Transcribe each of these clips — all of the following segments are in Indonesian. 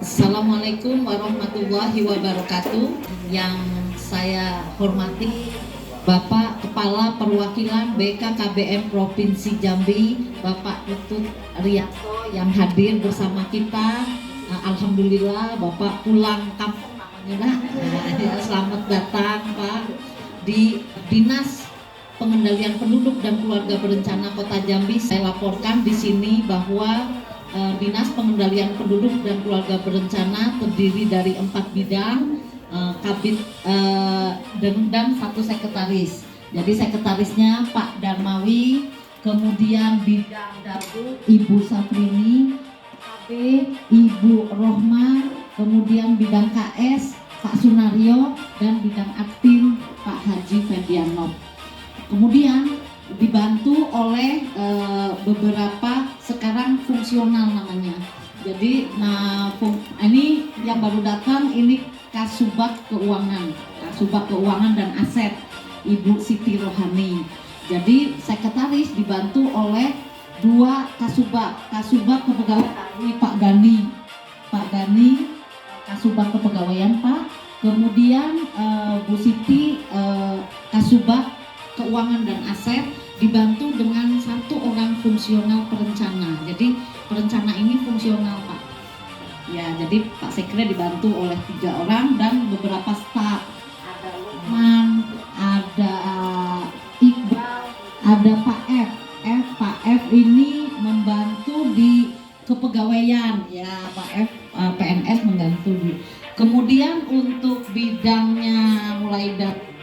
Assalamualaikum warahmatullahi wabarakatuh. Yang saya hormati Bapak Kepala Perwakilan BKKBM Provinsi Jambi, Bapak Tutut Rianto yang hadir bersama kita. Alhamdulillah Bapak pulang kampung namanya. Selamat datang Pak di Dinas Pengendalian Penduduk dan Keluarga Berencana Kota Jambi. Saya laporkan di sini bahwa Dinas Pengendalian Penduduk dan Keluarga Berencana terdiri dari 4 bidang, kabit dan 1 sekretaris. Jadi sekretarisnya Pak Darmawi, kemudian bidang Dabu Ibu Safrini, KB Ibu Rohma, kemudian bidang KS Pak Sunario, dan bidang Admin Pak Haji Fedianov. Kemudian dibantu oleh beberapa sekarang fungsional namanya. Jadi ini yang baru datang ini Kasubag Keuangan dan Aset Ibu Siti Rohani. Jadi sekretaris dibantu oleh 2 Kasubag Kepegawaian Pak Gani Kasubag Kepegawaian Pak. Kemudian Bu Siti Kasubag Keuangan dan Aset dibantu dengan 1 orang fungsional perencana. Jadi perencana ini fungsional Pak. Ya, jadi Pak Sekre dibantu oleh 3 orang dan beberapa staf. Ada Lukman, ada Iqbal, ada Pak F. Pak F ini membantu di kepegawaian. Ya, Pak F PNS membantu di. Kemudian untuk bidangnya mulai dari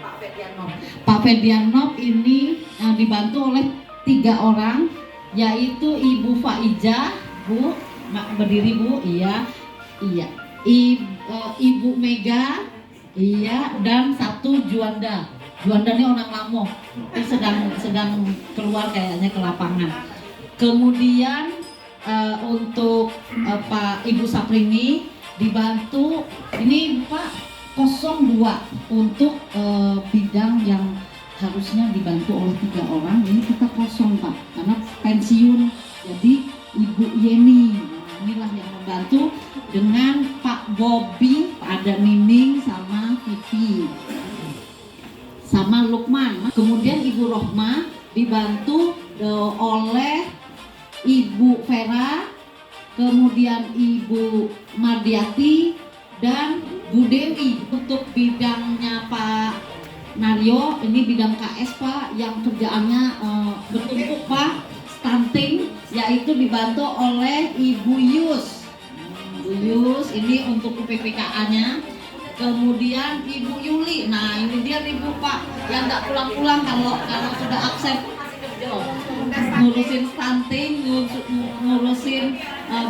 Pak Fedianov ini dibantu oleh 3 orang, yaitu Ibu Faijah, Bu, berdiri Bu, iya, Ibu Mega, iya, dan 1 Juanda. Juanda ini orang Lamongan, sedang keluar kayaknya ke lapangan. Kemudian untuk Pak Ibu Saprini dibantu ini Pak 02 untuk bidang yang harusnya dibantu oleh 3 orang, ini kita kosong Pak karena pensiun. Jadi Ibu Yeni, inilah yang membantu dengan Pak Bobi, ada Nining sama Vivi sama Lukman. Kemudian Ibu Rohma dibantu oleh Ibu Vera, kemudian Ibu Mardiati dan Bu Dewi. Untuk bidangnya Pak Naryo, ini bidang KS Pak, yang kerjaannya bertumpuk Pak, stunting, yaitu dibantu oleh Ibu Yus. Bu Yus ini untuk PPKA-nya. Kemudian Ibu Yuli, nah ini dia Ibu Pak yang nggak pulang-pulang kalau sudah absen. Ngurusin stunting, ngurusin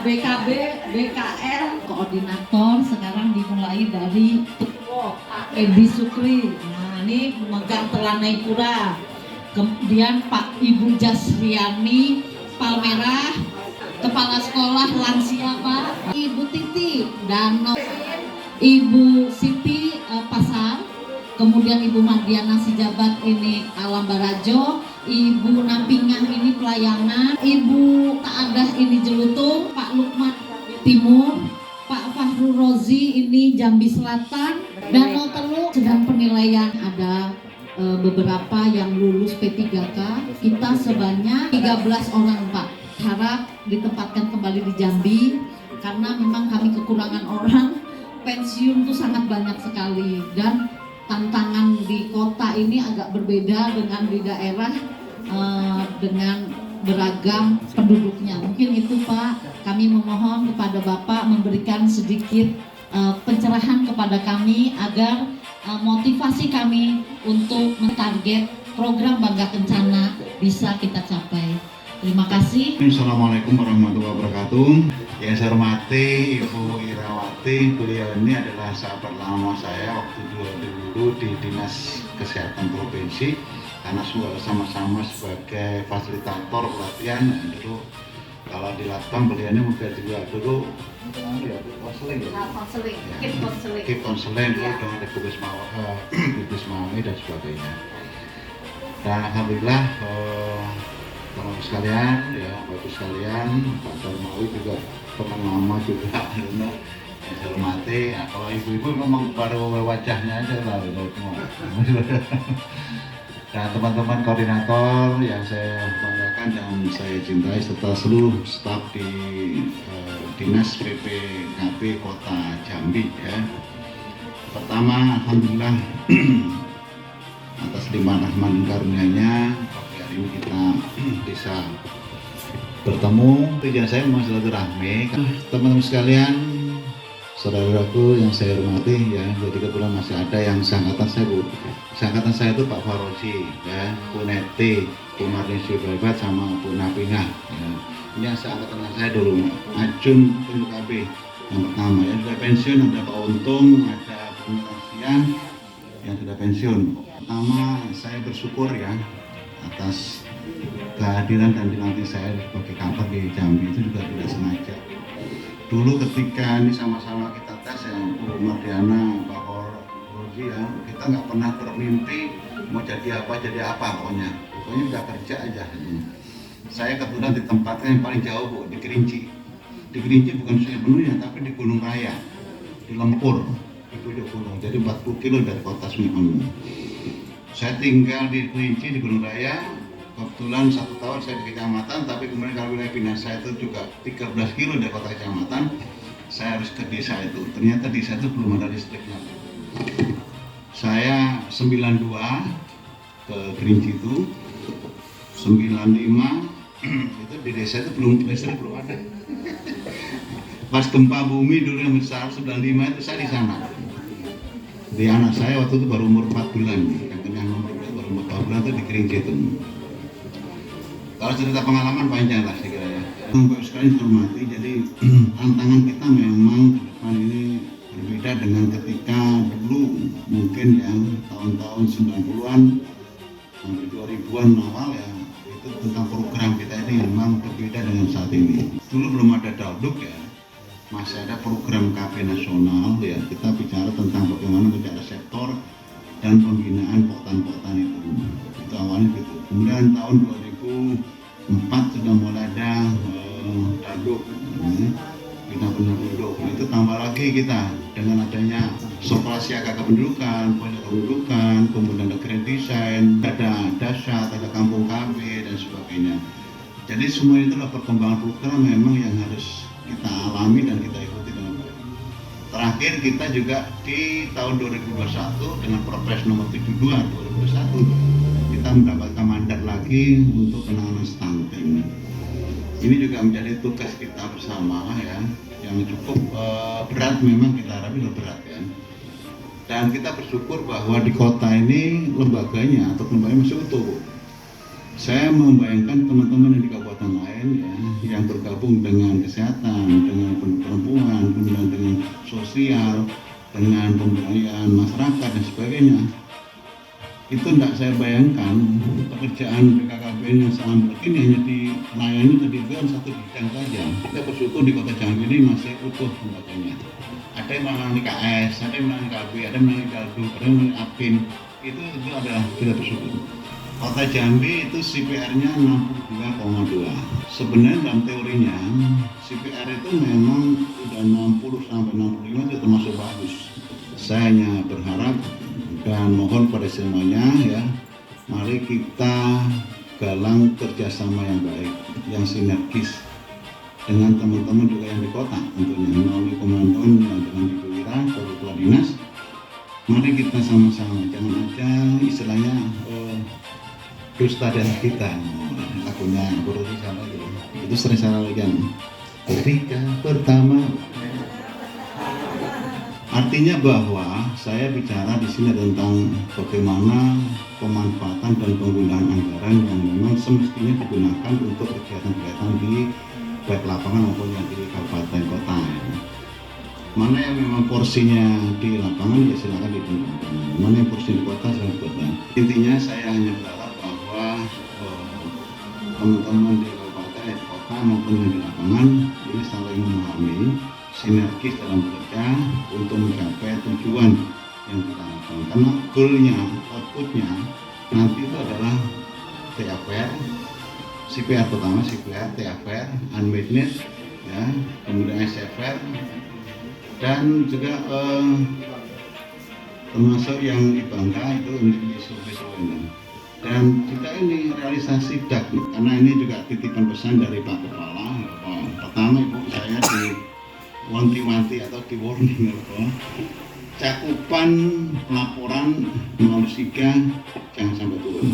BKB, BKL, koordinator sekarang dimulai dari Edi Sukri. Nah ini memegang Telanai Pura. Kemudian Pak Ibu Jasriani Palmerah, kepala sekolah lansia Pak. Ibu Titi Dano, Ibu Siti Pasar. Kemudian Ibu Mardiana Sijabat ini Alam Barajo, Ibu Nampingah ini pelayanan, Ibu Taadah ini Jelutung, Pak Lukman Timur, Pak Fahru Rozi ini Jambi Selatan, Danau Teluk sedang penilaian. Ada beberapa yang lulus P3K, kita sebanyak 13 orang Pak. Harap ditempatkan kembali di Jambi karena memang kami kekurangan orang, pensiun tuh sangat banyak sekali dan tantangan di kota ini agak berbeda dengan di daerah dengan beragam penduduknya. Mungkin itu Pak, kami memohon kepada Bapak memberikan sedikit pencerahan kepada kami agar motivasi kami untuk mentarget program Bangga Kencana bisa kita capai. Terima kasih. Assalamualaikum warahmatullahi wabarakatuh. Yang saya hormati Ibu Irawati, beliau ini adalah sahabat lama saya waktu dulu di Dinas Kesehatan Provinsi, karena sama-sama sebagai fasilitator pelatihan. Dulu kalau di Latbang beliau ini juga dulu konseling, konseling dulu dengan Ibu Bismawi dan sebagainya. Dan alhamdulillah teman sekalian, ya Bapak sekalian, Pak Darmawi juga teman lama juga, yang saya hormati. Nah, kalau ibu-ibu memang baru wajahnya aja lah udah semua. Dan teman-teman koordinator yang saya banggakan dan saya cintai serta seluruh staf di Dinas PPKB Kota Jambi ya. Pertama, alhamdulillah atas limpahan rahman karunia-Nya pagi hari ini kita bisa bertemu. Tujuan saya mau silaturahmi teman-teman sekalian, saudaraku yang saya hormati ya. Jadi kebetulan masih ada yang seangkatan saya, Bu. Seangkatan saya itu Pak Faroji ya, Bu Neti, Bu Martin Syubabat sama Bu Napingah ya. Ini yang seangkatan saya dulu, Ajun PPKB yang pertama ya, sudah pensiun. Ada Pak Untung, ada Bu Nasian yang sudah pensiun. Pertama saya bersyukur ya atas kehadiran dan dilantik saya sebagai kantor di Jambi itu juga tidak sengaja. Dulu ketika ini sama-sama kita tes ya, Bu Mardiana, Pak Rozi ya, kita nggak pernah bermimpi mau jadi apa pokoknya udah kerja aja. Saya kebetulan ditempatkan yang paling jauh, Bu, di Kerinci. Di Kerinci bukan Sungai Penuhnya, tapi di Gunung Raya, di Lempur, di ujung gunung. Jadi 40 kilo dari kota Sungai Penuh. Saya tinggal di Kerinci, di Gunung Raya. Kebetulan 1 tahun saya di kecamatan, tapi kemudian kalau wilayah pindah saya itu juga 13 kilo dari kota kecamatan, saya harus ke desa itu. Ternyata desa itu belum ada listriknya. Saya 92 ke Kerinci itu, 95 itu di desa itu belum listrik, belum ada. Pas gempa bumi dulu yang besar 95 itu saya di sana. Di anak saya waktu itu baru umur 4 bulan, yang nomor baru umur 4 bulan itu di Kerinci itu. Kalau cerita pengalaman panjang lah saya kira ya. Bapak sekalian hormati, jadi tantangan kita memang ke depan ini berbeda dengan ketika dulu mungkin yang tahun-tahun 90-an sampai 2000-an awal ya, itu tentang program kita ini memang berbeda dengan saat ini. Dulu belum ada Dauduk ya, masih ada program KP nasional ya, kita bicara tentang bagaimana menjaga sektor dan pembinaan poktan-poktan itu awalnya gitu. Kemudian tahun 2004 sudah mulai ada Dauduk, bina penduduk. Itu tambah lagi kita dengan adanya Sopra Siaga Kependudukan, Pojok Kependudukan, kemudian ada Grand Design, ada Dasyat, ada Kampung KB dan sebagainya. Jadi semua itulah perkembangan program memang yang harus kita alami dan kita ikuti dengan baik. Terakhir kita juga di tahun 2021 dengan Perpres nomor 72 2021 kita mendapatkan mandat lagi untuk penanganan stunting. Ini juga menjadi tugas kita bersama ya, yang cukup berat memang kita hadapi berat ya. Dan kita bersyukur bahwa di kota ini lembaganya atau lembaganya masih utuh, Bu. Saya membayangkan teman-teman yang di kabupaten lain ya, yang bergabung dengan kesehatan, dengan perempuan, kemudian dengan sosial, dengan pemberdayaan masyarakat dan sebagainya. Itu tidak saya bayangkan pekerjaan BKKB yang sangat begini hanya dilayani terdiri satu bidang saja. Kita bersyukur di kota Jambi ini masih utuh lembaganya. Ada yang menangani KS, ada yang menangani KB, ada yang menangani Daldu, ada yang menangani APIN. Itu adalah kita bersyukur. Kota Jambi itu CPR-nya 62,2. Sebenarnya dalam teorinya CPR itu memang sudah 60 sampai 65 itu termasuk bagus. Saya hanya berharap dan mohon pada semuanya ya, mari kita galang kerjasama yang baik, yang sinergis dengan teman-teman juga yang di kota, tentunya melalui komandan yang dengan Ibu Wira, Kepala Dinas. Mari kita sama-sama, jangan aja istilahnya dusta dan kita, lagunya Buruti sama itu sering saya lakukan. Ketika pertama. Artinya bahwa saya bicara di sini tentang bagaimana pemanfaatan dan penggunaan anggaran yang memang semestinya digunakan untuk kegiatan-kegiatan di baik lapangan maupun yang di kabupaten kota. Mana yang memang porsinya di lapangan ya silakan digunakan. Mana yang porsi di kota silakan digunakan. Intinya saya hanya berharap bahwa teman-teman di kabupaten, di kota maupun yang di lapangan ini saling memahami, sinergis dalam bekerja untuk mencapai tujuan yang kita lakukan. Karena goalnya, outputnya nanti itu adalah TAPR, CPR pertama, CPR, TAPR, unmet need, ya, kemudian SFR, dan juga termasuk yang di Bangka itu untuk survei ini. Dan juga ini realisasi DAK, karena ini juga titipan pesan dari Pak Kepala. Pertama Ibu, saya wanti-wanti atau di warning cakupan laporan melalui SIGA jangan sampai turun.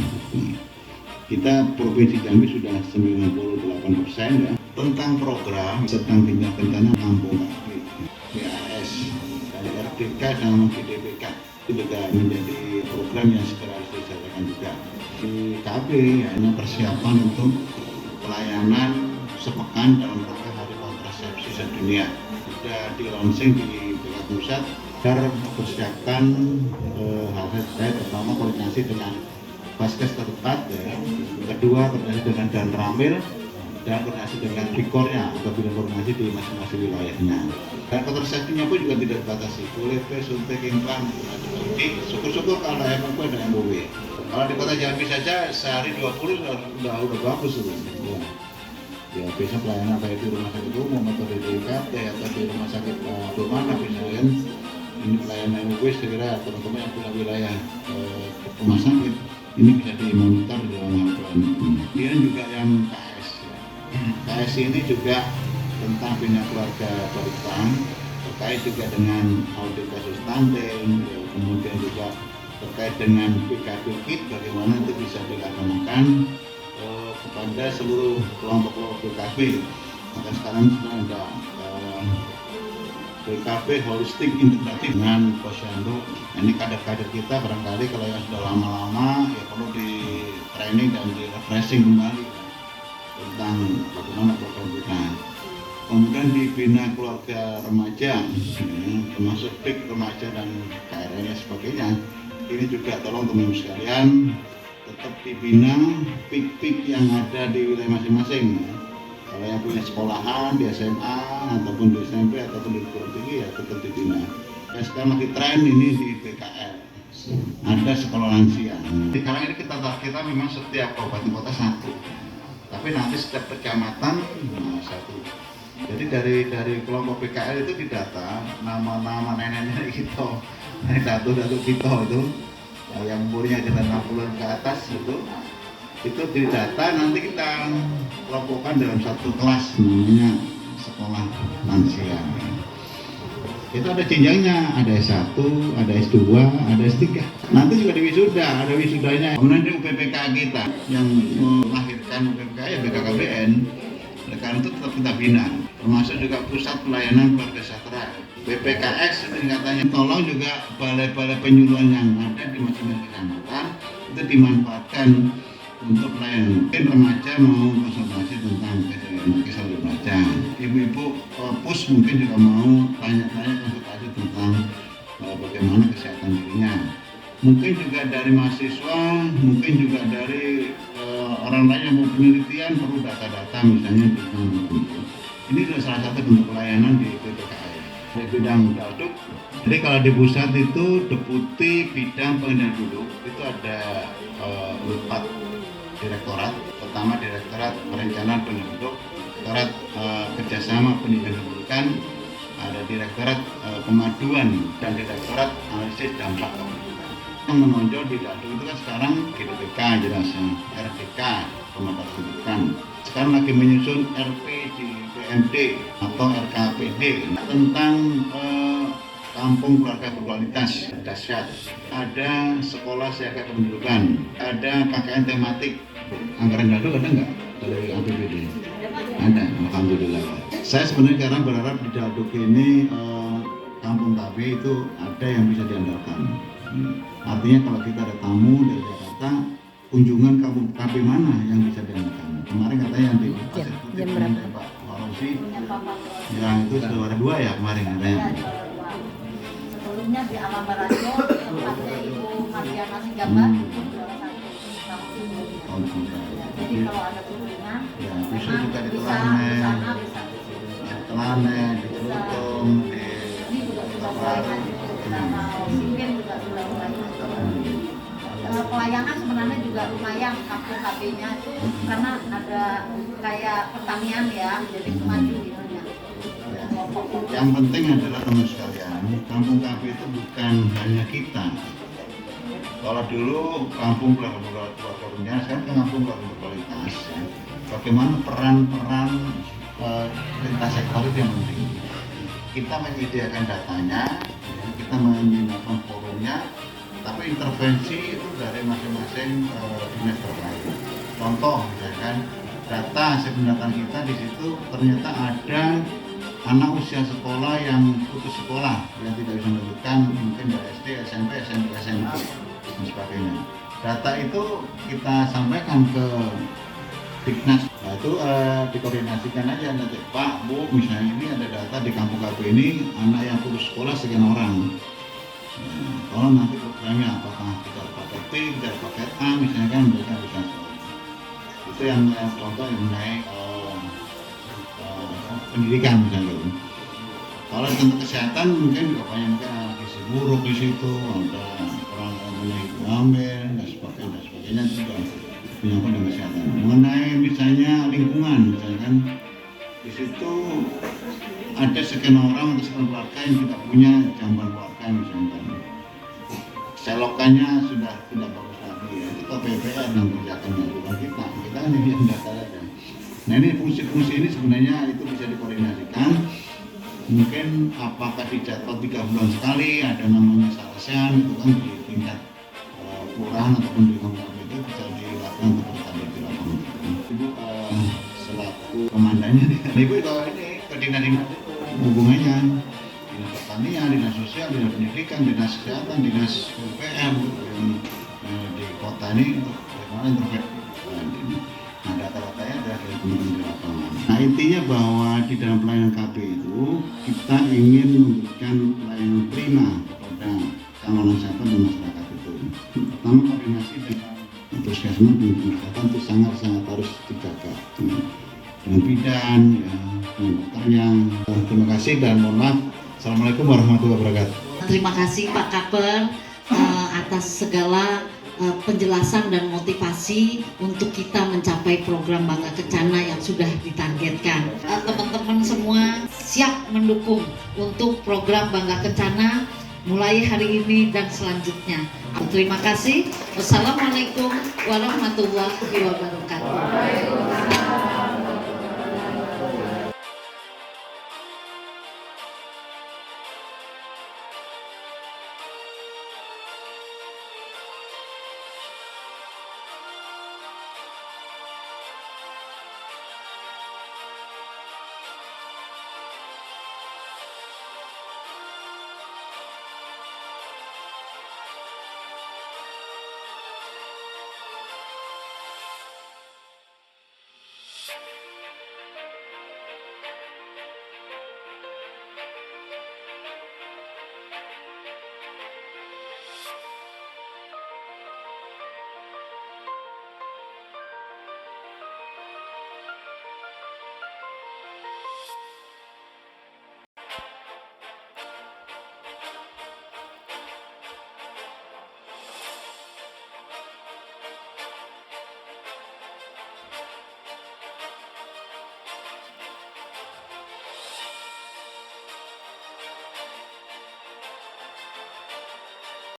Kita Provinsi Jambi sudah 98% ya. Tentang program tentang tindak bencana kampung kaki BAS dari RDK sama DPK itu juga menjadi program yang segera harus dijalankan juga. Di KB ya, ini persiapan untuk pelayanan sepekan dalam rangka Hari Kontrasepsi Sedunia. Sudah di launching di BK Pusat agar mempersiapkan hal terkait pertama koordinasi dengan Vaskes terdekat ya. Kedua koordinasi dengan Dan Ramil dan koordinasi dengan Bikornya atau bidang koordinasi di masing-masing wilayahnya. Dan kontrasepsinya pun juga tidak dibatasi, boleh suntik, implan, syukur-syukur kalau MMW dan MOW. Kalau di Kota Jambi saja sehari 20 udah bagus itu. Ya biasa pelayanan kayak di rumah sakit umum atau di DKT atau di rumah sakit mana bisa kan. Ini pelayanan MOW segera teman-teman yang punya wilayah rumah sakit ini bisa dimonitor di dalam laporan. Kemudian juga yang KS. KS ini juga tentang bina keluarga Balitbang terkait juga dengan audit kasus stunting, kemudian juga terkait dengan PKB kit bagaimana itu bisa dilaksanakan kepada seluruh kelompok-kelompok PKB. Maka sekarang sudah ada PKB holistik integratif dengan posyandu. Ini kader-kader kita barangkali kalau yang sudah lama-lama ya perlu di training dan di refreshing kembali tentang bagaimana program kita. Kemudian di bina keluarga remaja, termasuk PIK remaja dan KRL dan sebagainya. Ini juga tolong teman-teman sekalian tetap dibina PIK-PIK yang ada di wilayah masing-masing. Kalau yang punya sekolahan di SMA ataupun di SMP ataupun di perguruan tinggi ya tetap dibina. Dan sekarang lagi tren ini di BKL, ada sekolah lansia. Sekarang ini kita memang setiap kabupaten kota satu, tapi nanti setiap kecamatan satu. Jadi dari kelompok BKL itu didata nama-nama nenek-nenek kita, datuk-datuk kita itu yang umurnya sekitar 60-an ke atas itu didata, nanti kita kelompokkan dalam satu kelas namanya sekolah lansia. Itu ada jenjangnya, ada S1, ada S2, ada S3. Nanti juga di wisuda, ada wisudanya. Kemudian di UPPK kita yang melahirkan UPPK ya BKKBN. Oleh karena itu tetap kita bina, termasuk juga pusat pelayanan keluarga sejahtera. BPKX itu katanya tolong juga balai-balai penyuluhan yang ada di masing-masing kecamatan itu dimanfaatkan untuk pelayanan. Mungkin remaja mau konsultasi tentang kesehatan remaja. Ibu-ibu pus mungkin juga mau tanya-tanya konsultasi tentang bagaimana kesehatan dirinya. Mungkin juga dari mahasiswa, mungkin juga dari orang lain yang mau penelitian perlu data-data misalnya tentang itu. Ini adalah salah satu bentuk pelayanan di PPKL. Di bidang daduk, jadi kalau di pusat itu deputi bidang pengendalian penduduk itu ada 4 direktorat. Pertama Direktorat Perencanaan Penduduk, Direktorat Kerjasama Pendidikan Pendidikan, ada Direktorat Kemajuan dan Direktorat Analisis Dampak Kependudukan. Yang menonjol di daduk itu kan sekarang GDPK jelasnya, RDK Pemetaan Pendidikan. Sekarang lagi menyusun RP di PMD atau RKPD tentang kampung keluarga berkualitas dahsyat. Ada sekolah siaga kependudukan, ada KKN tematik. Anggaran daduk ada nggak dari APBD? Ada, alhamdulillah. Saya sebenarnya sekarang berharap di daduk ini kampung KB itu ada yang bisa diandalkan. Artinya kalau kita ada tamu dari Jakarta, kunjungan kampung KB mana yang bisa diandalkan? Kemarin katanya yang di Pasir Putih Pak Warosi, yang itu sudah ada 2 ya kemarin katanya. Sebelumnya di Alam Barajo, tempatnya Ibu Mariana Sigambar, itu juara 1 tahun ini. Jadi kalau ada kunjungan, Ya, bisa juga di bisa Telanen, bisa. Telanen, di Celutung, di Ini juga sudah mulai hadir. Singkin juga sudah mulai hadir. Pelayanan sebenarnya juga lumayan kampung KB-nya itu karena ada kayak pertanian ya, jadi maju gitu ya. Yang penting adalah teman sekalian, kampung KB itu bukan hanya kita. Kalau dulu kampung keluarga berkualitas, sekarang kampung keluarga berkualitas. Ya. Bagaimana peran-peran lintas sektor itu yang penting. Kita menyediakan datanya, ya, kita menyediakan forumnya, tapi intervensi itu dari masing-masing dinas terkait. Contoh, misalkan data hasil pendataan kita di situ ternyata ada anak usia sekolah yang putus sekolah yang tidak bisa melanjutkan mungkin dari SD, SMP, SMP, SMP dan sebagainya. Data itu kita sampaikan ke Dignas. Nah, itu dikoordinasikan aja nanti Pak, Bu, misalnya ini ada data di kampung KB ini anak yang putus sekolah sekian orang. Kalau nanti programnya apakah kita pakai P, kita pakai A, misalnya kan mereka bisa. Itu yang contoh yang mengenai pendidikan misalnya. Kalau tentang kesehatan mungkin juga banyak mungkin gizi buruk di situ, ada orang mengenai ibu hamil dan sebagainya juga menyangkut dengan kesehatan. Mengenai misalnya lingkungan, misalkan di situ ada sekian orang atau sekian keluarga yang tidak punya jamban keluarga misalkan. Selokannya sudah tidak bagus lagi ya. Itu PPR yang kerjakannya bukan kita. Kita kan yang data saja. Nah ini fungsi-fungsi ini sebenarnya itu bisa dikoordinasikan. Mungkin apakah dijadwal 3 bulan sekali ada namanya sarasehan itu kan di tingkat kelurahan ataupun di kampung itu bisa dilakukan seperti di lapangan. Ibu selaku komandannya nih. Ibu kalau ini ke dinas hubungannya dinas pertanian, dinas sosial, dinas pendidikan, dinas kesehatan, dinas UPM di kota ini untuk bagaimana intervensi. Nah data-datanya ada dari teman-teman di lapangan. Nah intinya bahwa di dalam pelayanan KB itu kita ingin memberikan pelayanan prima kepada calon nasabah dan masyarakat itu. Pertama koordinasi dengan puskesmas dan kesehatan itu sangat harus dijaga dengan bidan, ya, dengan dokternya. Terima kasih dan mohon maaf. Assalamualaikum warahmatullahi wabarakatuh. Terima kasih Pak Kaper atas segala penjelasan dan motivasi untuk kita mencapai program Bangga Kencana yang sudah ditargetkan. Teman-teman semua siap mendukung untuk program Bangga Kencana mulai hari ini dan selanjutnya. Terima kasih. Wassalamualaikum warahmatullahi wabarakatuh.